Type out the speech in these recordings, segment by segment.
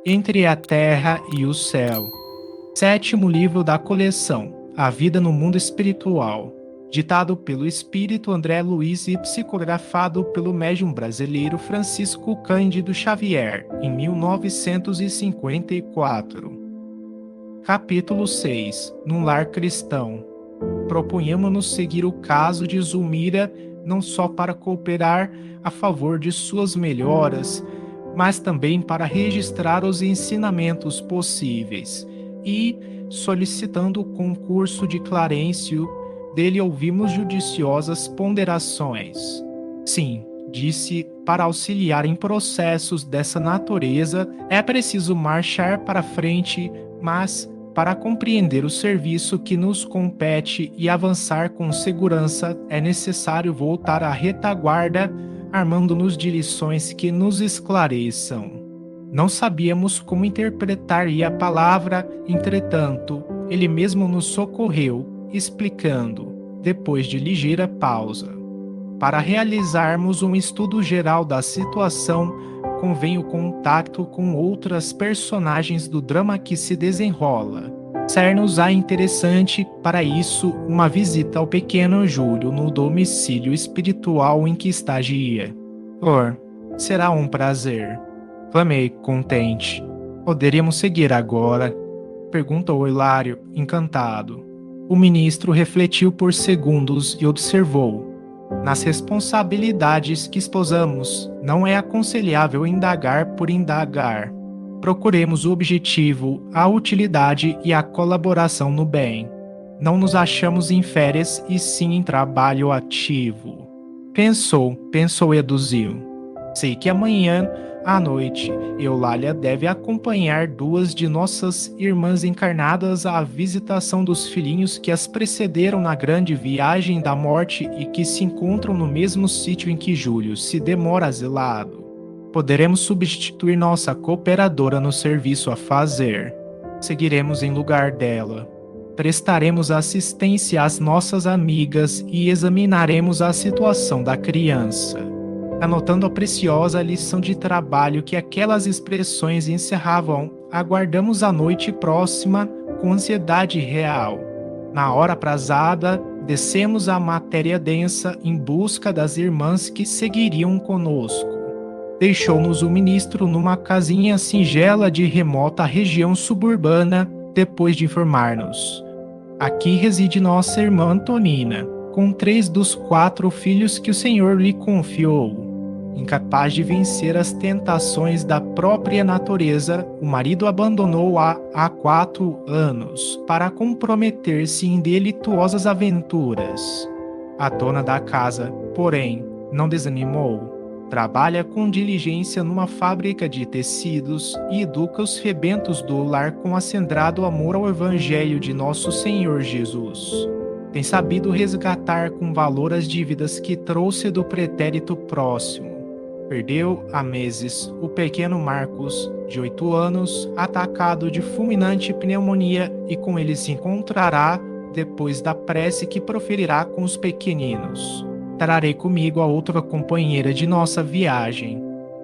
Entre a Terra e o Céu. Sétimo livro da coleção, A Vida no Mundo Espiritual. Ditado pelo espírito André Luiz e psicografado pelo médium brasileiro Francisco Cândido Xavier, em 1954. Capítulo 6. Num lar cristão. Propunhamos-nos seguir o caso de Zulmira não só para cooperar a favor de suas melhoras, mas também para registrar os ensinamentos possíveis e, solicitando o concurso de Clarencio, dele ouvimos judiciosas ponderações. Sim, disse, para auxiliar em processos dessa natureza é preciso marchar para frente, mas para compreender o serviço que nos compete e avançar com segurança, é necessário voltar à retaguarda, armando-nos de lições que nos esclareçam. Não sabíamos como interpretar a palavra, entretanto, ele mesmo nos socorreu, explicando, depois de ligeira pausa. Para realizarmos um estudo geral da situação, convém o contato com outras personagens do drama que se desenrola. Ser-nos-á interessante, para isso, uma visita ao pequeno Júlio no domicílio espiritual em que estagia. Será um prazer. Clamei, contente. Poderíamos seguir agora? Perguntou Hilário, encantado. O ministro refletiu por segundos e observou. Nas responsabilidades que esposamos, não é aconselhável indagar por indagar. Procuremos o objetivo, a utilidade e a colaboração no bem. Não nos achamos em férias e sim em trabalho ativo. Pensou Eduzio. Sei que amanhã, à noite, Eulália deve acompanhar duas de nossas irmãs encarnadas à visitação dos filhinhos que as precederam na grande viagem da morte e que se encontram no mesmo sítio em que Júlio se demora asilado. Poderemos substituir nossa cooperadora no serviço a fazer. Seguiremos em lugar dela. Prestaremos assistência às nossas amigas e examinaremos a situação da criança. Anotando a preciosa lição de trabalho que aquelas expressões encerravam, aguardamos a noite próxima com ansiedade real. Na hora aprazada, descemos a matéria densa em busca das irmãs que seguiriam conosco. Deixou-nos o ministro numa casinha singela de remota região suburbana, depois de informar-nos. Aqui reside nossa irmã Antonina, com 3 dos 4 filhos que o Senhor lhe confiou. Incapaz de vencer as tentações da própria natureza, o marido abandonou-a há 4 anos para comprometer-se em delituosas aventuras. A dona da casa, porém, não desanimou. Trabalha com diligência numa fábrica de tecidos e educa os febentos do lar com acendrado amor ao Evangelho de nosso Senhor Jesus. Tem sabido resgatar com valor as dívidas que trouxe do pretérito próximo. Perdeu há meses o pequeno Marcos, de 8 anos, atacado de fulminante pneumonia e com ele se encontrará depois da prece que proferirá com os pequeninos. Trarei comigo a outra companheira de nossa viagem.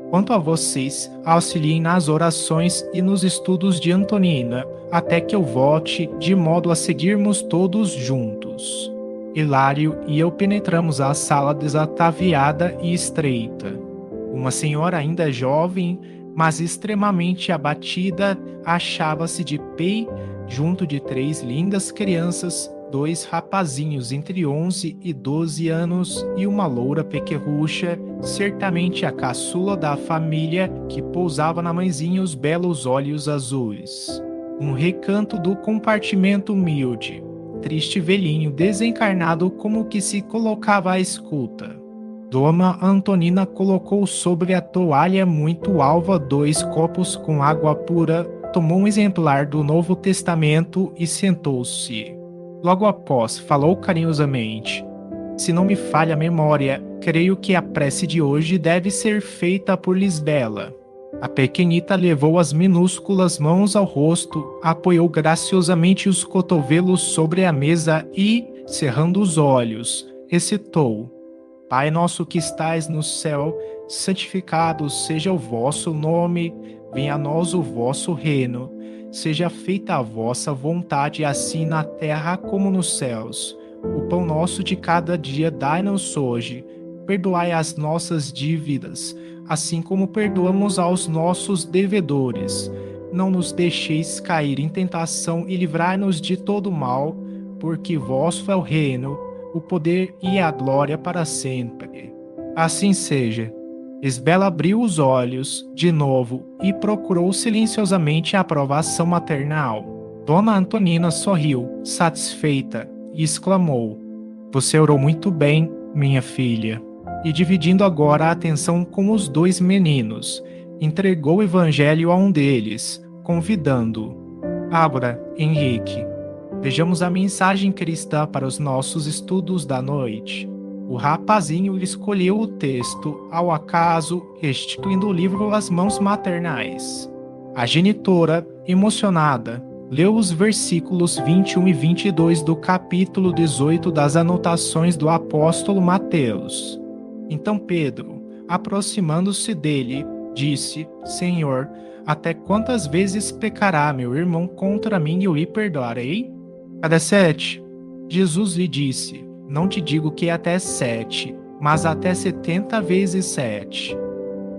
Quanto a vocês, auxiliem nas orações e nos estudos de Antonina, até que eu volte, de modo a seguirmos todos juntos. Hilário e eu penetramos a sala desataviada e estreita. Uma senhora ainda jovem, mas extremamente abatida, achava-se de pé junto de 3 lindas crianças, 2 rapazinhos entre 11 e 12 anos e uma loura pequerrucha, certamente a caçula da família, que pousava na mãezinha os belos olhos azuis. Um recanto do compartimento humilde, triste velhinho desencarnado como que se colocava à escuta. Dona Antonina colocou sobre a toalha muito alva 2 copos com água pura, tomou um exemplar do Novo Testamento e sentou-se. Logo após, falou carinhosamente. Se não me falha a memória, creio que a prece de hoje deve ser feita por Lisbela. A pequenita levou as minúsculas mãos ao rosto, apoiou graciosamente os cotovelos sobre a mesa e, cerrando os olhos, recitou: Pai nosso que estais no céu, santificado seja o vosso nome, venha a nós o vosso reino. Seja feita a vossa vontade, assim na terra como nos céus. O pão nosso de cada dia dai-nos hoje. Perdoai as nossas dívidas, assim como perdoamos aos nossos devedores. Não nos deixeis cair em tentação e livrai-nos de todo mal, porque vosso é o reino, o poder e a glória para sempre. Assim seja. Isabela abriu os olhos de novo e procurou silenciosamente a aprovação maternal. Dona Antonina sorriu, satisfeita, e exclamou: Você orou muito bem, minha filha. E dividindo agora a atenção com os dois meninos, entregou o evangelho a um deles, convidando-o: Abra, Henrique. Vejamos a mensagem cristã para os nossos estudos da noite. O rapazinho escolheu o texto ao acaso, restituindo o livro às mãos maternais. A genitora, emocionada, leu os versículos 21 e 22 do capítulo 18 das anotações do apóstolo Mateus. Então Pedro, aproximando-se dele, disse: Senhor, até quantas vezes pecará meu irmão contra mim e eu lhe perdoarei? Até 7. Jesus lhe disse: Não te digo que até 7, mas até 70 vezes 7.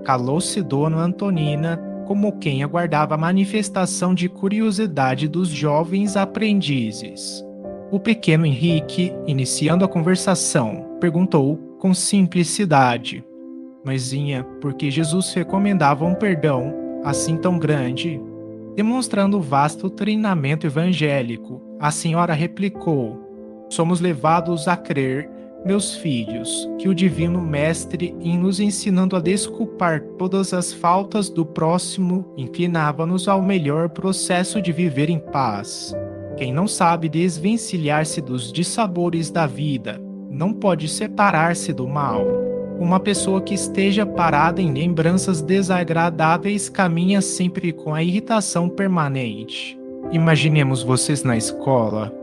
Calou-se Dona Antonina, como quem aguardava a manifestação de curiosidade dos jovens aprendizes. O pequeno Henrique, iniciando a conversação, perguntou com simplicidade: Mãezinha, por que Jesus recomendava um perdão assim tão grande? Demonstrando vasto treinamento evangélico, a senhora replicou: Somos levados a crer, meus filhos, que o Divino Mestre, em nos ensinando a desculpar todas as faltas do próximo, inclinava-nos ao melhor processo de viver em paz. Quem não sabe desvencilhar-se dos dissabores da vida, não pode separar-se do mal. Uma pessoa que esteja parada em lembranças desagradáveis caminha sempre com a irritação permanente. Imaginemos vocês na escola.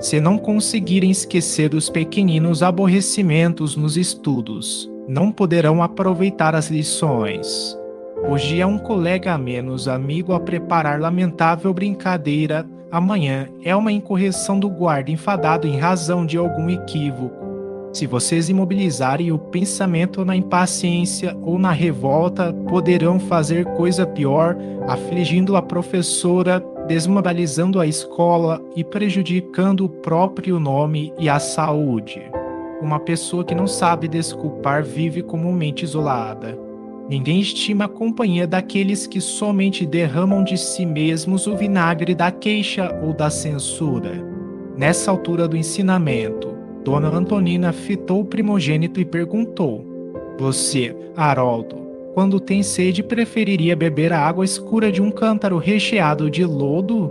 Se não conseguirem esquecer os pequeninos aborrecimentos nos estudos, não poderão aproveitar as lições. Hoje é um colega a menos amigo a preparar lamentável brincadeira, amanhã é uma incorreção do guarda enfadado em razão de algum equívoco. Se vocês imobilizarem o pensamento na impaciência ou na revolta, poderão fazer coisa pior, afligindo a professora, desmoralizando a escola e prejudicando o próprio nome e a saúde. Uma pessoa que não sabe desculpar vive comumente isolada. Ninguém estima a companhia daqueles que somente derramam de si mesmos o vinagre da queixa ou da censura. Nessa altura do ensinamento, Dona Antonina fitou o primogênito e perguntou: Você, Haroldo, quando tem sede, preferiria beber a água escura de um cântaro recheado de lodo?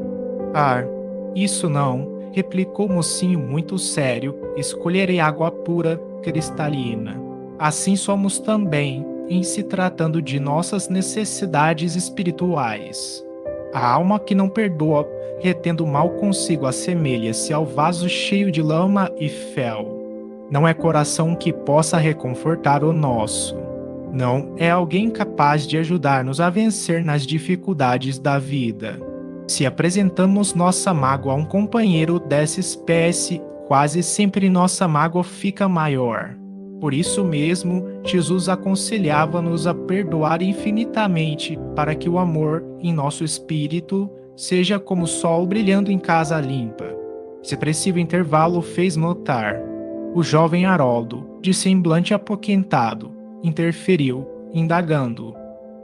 Isso não, replicou o mocinho muito sério. Escolherei água pura, cristalina. Assim somos também, em se tratando de nossas necessidades espirituais. A alma que não perdoa, retendo mal consigo, assemelha-se ao vaso cheio de lama e fel. Não é coração que possa reconfortar o nosso. Não é alguém capaz de ajudar-nos a vencer nas dificuldades da vida. Se apresentamos nossa mágoa a um companheiro dessa espécie, quase sempre nossa mágoa fica maior. Por isso mesmo, Jesus aconselhava-nos a perdoar infinitamente, para que o amor em nosso espírito seja como o sol brilhando em casa limpa. Expressivo intervalo fez notar. O jovem Haroldo, de semblante apoquentado, interferiu, indagando: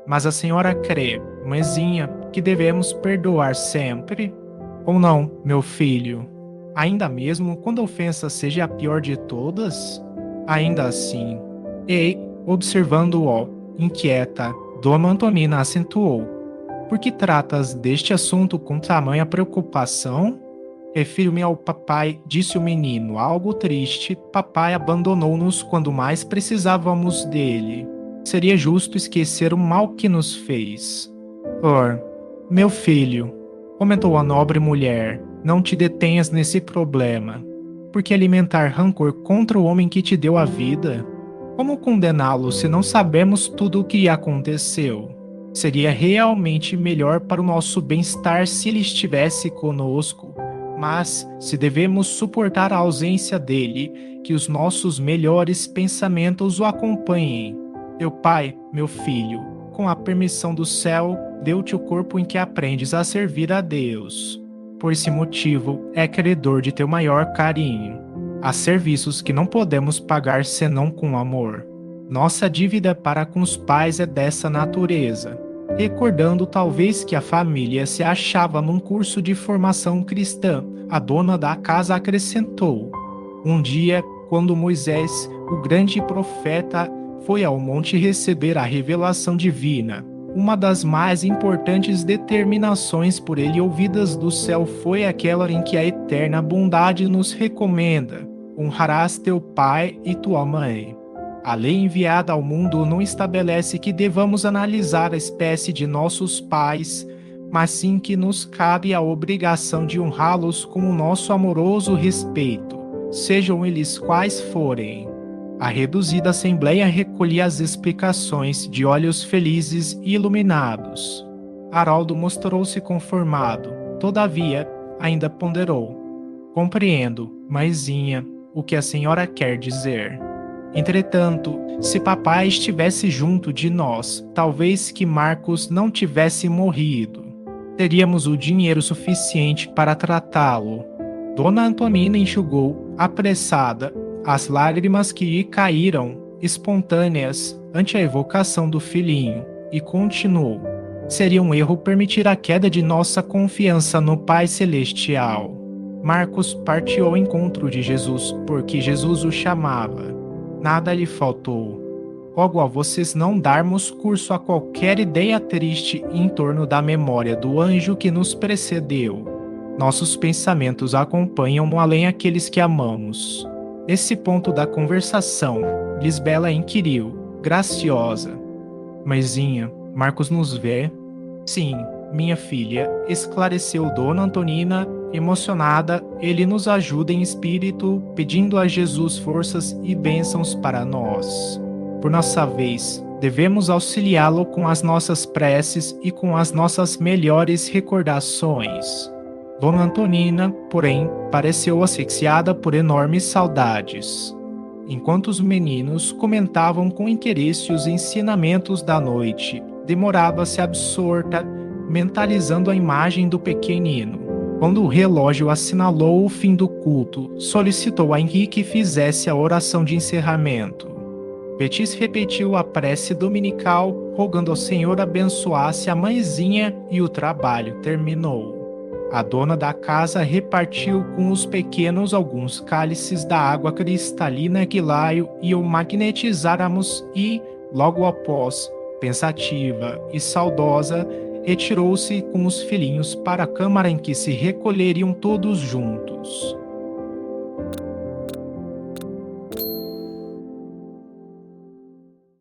Mas a senhora crê, mãezinha, que devemos perdoar sempre? Ou não, meu filho? Ainda mesmo quando a ofensa seja a pior de todas? Ainda assim. E, observando-o, inquieta, Dona Antonina acentuou: Por que tratas deste assunto com tamanha preocupação? Refiro-me ao papai, disse o menino, algo triste. Papai abandonou-nos quando mais precisávamos dele. Seria justo esquecer o mal que nos fez. Meu filho, comentou a nobre mulher, não te detenhas nesse problema. Por que alimentar rancor contra o homem que te deu a vida? Como condená-lo se não sabemos tudo o que aconteceu? Seria realmente melhor para o nosso bem-estar se ele estivesse conosco, mas se devemos suportar a ausência dele, que os nossos melhores pensamentos o acompanhem. Meu pai, meu filho, com a permissão do céu, deu-te o corpo em que aprendes a servir a Deus. Por esse motivo, é credor de teu maior carinho. Há serviços que não podemos pagar senão com amor. Nossa dívida para com os pais é dessa natureza. Recordando talvez que a família se achava num curso de formação cristã, a dona da casa acrescentou: um dia, quando Moisés, o grande profeta, foi ao monte receber a revelação divina, uma das mais importantes determinações por ele ouvidas do céu foi aquela em que a eterna bondade nos recomenda: honrarás teu pai e tua mãe. A lei enviada ao mundo não estabelece que devamos analisar a espécie de nossos pais, mas sim que nos cabe a obrigação de honrá-los com o nosso amoroso respeito, sejam eles quais forem. A reduzida assembleia recolhia as explicações de olhos felizes e iluminados. Haroldo mostrou-se conformado, todavia, ainda ponderou. Compreendo, maisinha, o que a senhora quer dizer. Entretanto, se papai estivesse junto de nós, talvez que Marcos não tivesse morrido. Teríamos o dinheiro suficiente para tratá-lo. Dona Antonina enxugou, apressada, as lágrimas que lhe caíram, espontâneas, ante a evocação do filhinho, e continuou: seria um erro permitir a queda de nossa confiança no Pai Celestial. Marcos partiu ao encontro de Jesus, porque Jesus o chamava. Nada lhe faltou. Rogo a vocês não darmos curso a qualquer ideia triste em torno da memória do anjo que nos precedeu. Nossos pensamentos acompanham além aqueles que amamos. Nesse ponto da conversação, Lisbela inquiriu, graciosa: Maisinha, Marcos nos vê? Sim, minha filha, esclareceu Dona Antonina, emocionada. Ele nos ajuda em espírito, pedindo a Jesus forças e bênçãos para nós. Por nossa vez, devemos auxiliá-lo com as nossas preces e com as nossas melhores recordações. Dona Antonina, porém, pareceu asfixiada por enormes saudades. Enquanto os meninos comentavam com interesse os ensinamentos da noite, demorava-se absorta, mentalizando a imagem do pequenino. Quando o relógio assinalou o fim do culto, solicitou a Henrique fizesse a oração de encerramento. Betis repetiu a prece dominical, rogando ao Senhor abençoasse a mãezinha, e o trabalho terminou. A dona da casa repartiu com os pequenos alguns cálices da água cristalina que lá iam magnetizáramos e, logo após, pensativa e saudosa, retirou-se com os filhinhos para a câmara em que se recolheriam todos juntos.